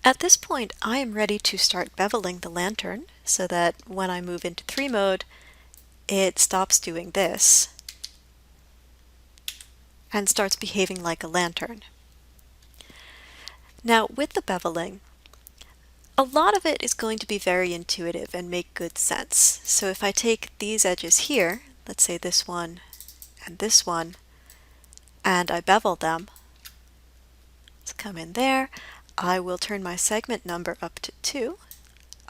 At this point, I am ready to start beveling the lantern so that when I move into 3 mode, it stops doing this and starts behaving like a lantern. Now, with the beveling, a lot of it is going to be very intuitive and make good sense. So if I take these edges here, let's say this one, and I bevel them, let's come in there, I will turn my segment number up to 2.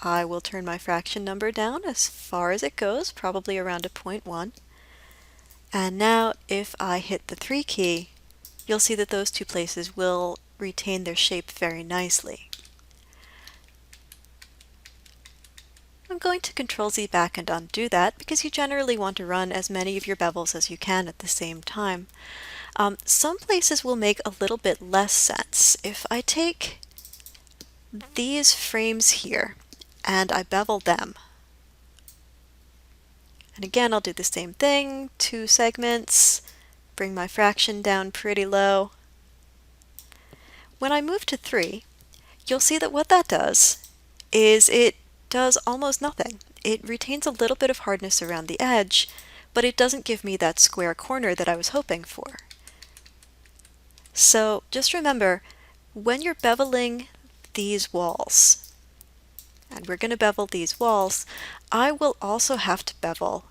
I will turn my fraction number down as far as it goes, probably around a 0.1. And now if I hit the 3 key, you'll see that those two places will retain their shape very nicely. I'm going to Control-Z back and undo that because you generally want to run as many of your bevels as you can at the same time. Some places will make a little bit less sense. If I take these frames here and I bevel them, and again I'll do the same thing, 2 segments, bring my fraction down pretty low. When I move to 3, you'll see that what that does is it does almost nothing. It retains a little bit of hardness around the edge, but it doesn't give me that square corner that I was hoping for. So just remember, when you're beveling these walls, and we're going to bevel these walls, I will also have to bevel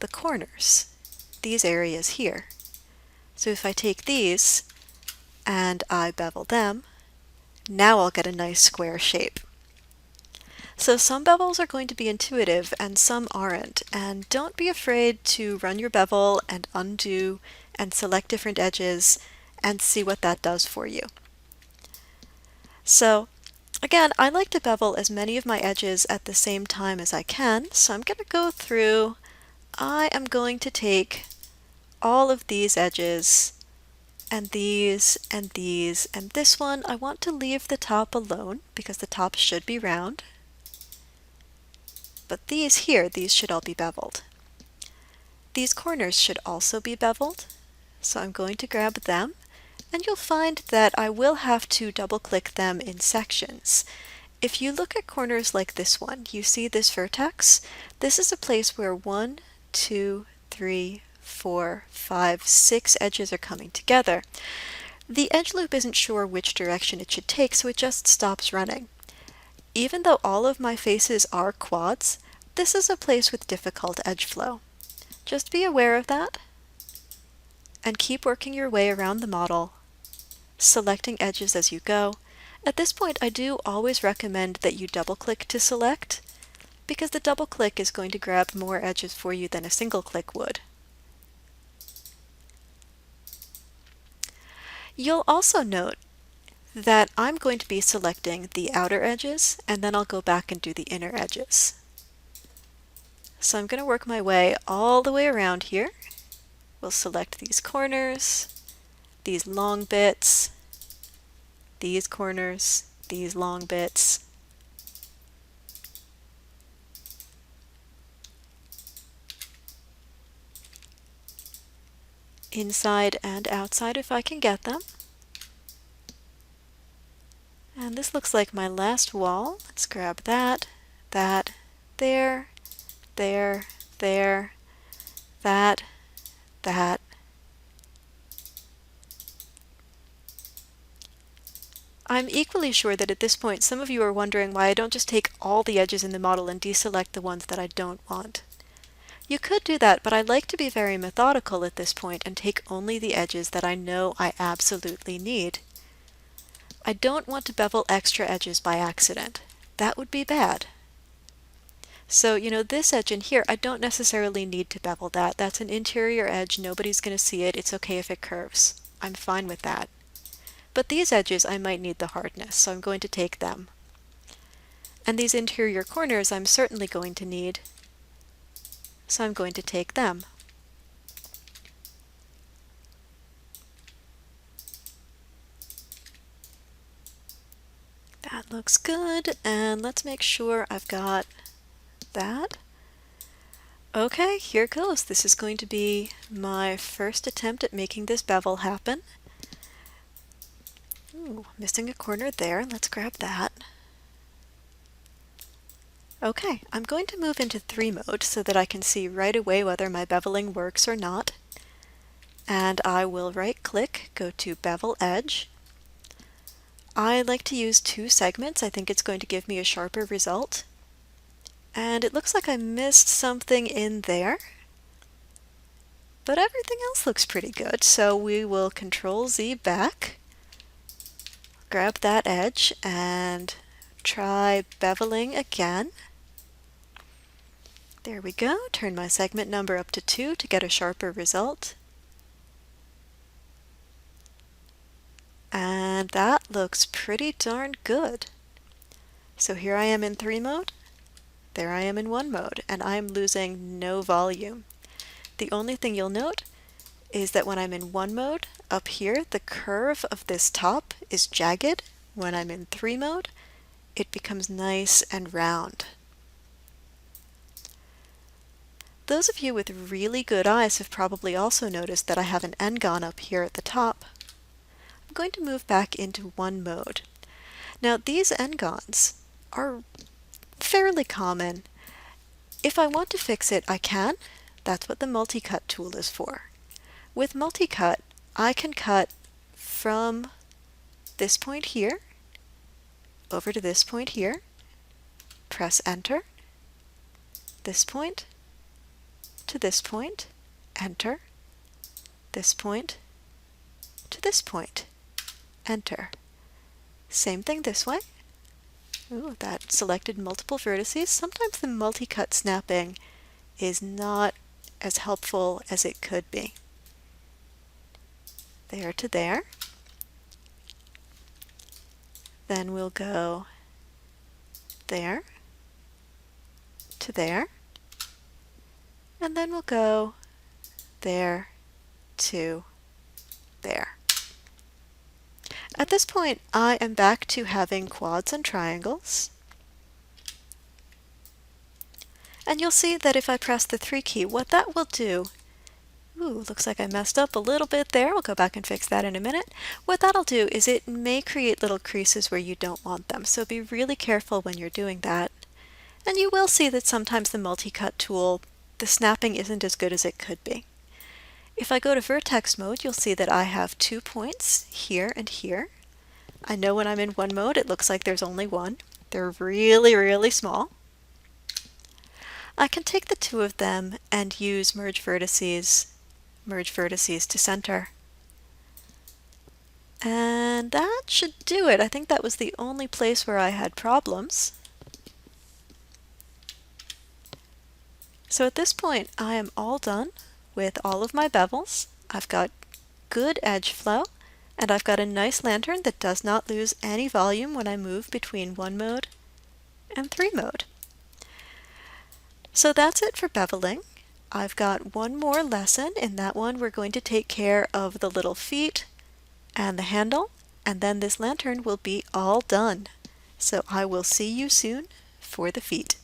the corners, these areas here. So if I take these and I bevel them, now I'll get a nice square shape. So some bevels are going to be intuitive and some aren't, and don't be afraid to run your bevel and undo and select different edges and see what that does for you. So again, I like to bevel as many of my edges at the same time as I can, so I'm going to go through. I am going to take all of these edges and these and these and this one. I want to leave the top alone because the top should be round. But these here, these should all be beveled. These corners should also be beveled, so I'm going to grab them, and you'll find that I will have to double-click them in sections. If you look at corners like this one, you see this vertex? This is a place where 1, 2, 3, 4, 5, 6 edges are coming together. The edge loop isn't sure which direction it should take, so it just stops running. Even though all of my faces are quads, this is a place with difficult edge flow. Just be aware of that and keep working your way around the model, selecting edges as you go. At this point, I do always recommend that you double-click to select, because the double-click is going to grab more edges for you than a single click would. You'll also note that I'm going to be selecting the outer edges, and then I'll go back and do the inner edges. So I'm going to work my way all the way around here. We'll select these corners, these long bits, these corners, these long bits. Inside and outside if I can get them. And this looks like my last wall. Let's grab that, that, there, there, there, that, that. I'm equally sure that at this point some of you are wondering why I don't just take all the edges in the model and deselect the ones that I don't want. You could do that, but I like to be very methodical at this point and take only the edges that I know I absolutely need. I don't want to bevel extra edges by accident. That would be bad. So, this edge in here, I don't necessarily need to bevel that. That's an interior edge. Nobody's going to see it. It's okay if it curves. I'm fine with that. But these edges, I might need the hardness, so I'm going to take them. And these interior corners, I'm certainly going to need, so I'm going to take them. That looks good, and let's make sure I've got that. Okay, here goes. This is going to be my first attempt at making this bevel happen. Ooh, missing a corner there. Let's grab that. Okay, I'm going to move into 3 mode so that I can see right away whether my beveling works or not. And I will right click, go to Bevel Edge. I like to use 2 segments. I think it's going to give me a sharper result. And it looks like I missed something in there, but everything else looks pretty good. So we will Control Z back, grab that edge, and try beveling again. There we go. Turn my segment number up to 2 to get a sharper result. And that looks pretty darn good. So here I am in 3 mode, there I am in 1 mode, and I'm losing no volume. The only thing you'll note is that when I'm in 1 mode, up here, the curve of this top is jagged. When I'm in 3 mode, it becomes nice and round. Those of you with really good eyes have probably also noticed that I have an N-gon up here at the top. I'm going to move back into 1 mode. Now these N-gons are fairly common. If I want to fix it, I can. That's what the multi-cut tool is for. With multi-cut, I can cut from this point here over to this point here, press enter, this point to this point, enter, this point to this point, enter. Same thing this way. Ooh, that selected multiple vertices. Sometimes the multi-cut snapping is not as helpful as it could be. There to there. Then we'll go there to there. And then we'll go there to there. At this point, I am back to having quads and triangles. And you'll see that if I press the 3 key, what that will do, ooh, looks like I messed up a little bit there. We'll go back and fix that in a minute. What that'll do is it may create little creases where you don't want them, so be really careful when you're doing that. And you will see that sometimes the multi-cut tool, the snapping isn't as good as it could be. If I go to vertex mode, you'll see that I have 2 points here and here. I know when I'm in 1 mode, it looks like there's only 1. They're really, really small. I can take the 2 of them and use merge vertices to center. And that should do it. I think that was the only place where I had problems. So at this point, I am all done with all of my bevels. I've got good edge flow, and I've got a nice lantern that does not lose any volume when I move between 1 mode and 3 mode. So that's it for beveling. I've got one more lesson. In that one, we're going to take care of the little feet and the handle, and then this lantern will be all done. So I will see you soon for the feet.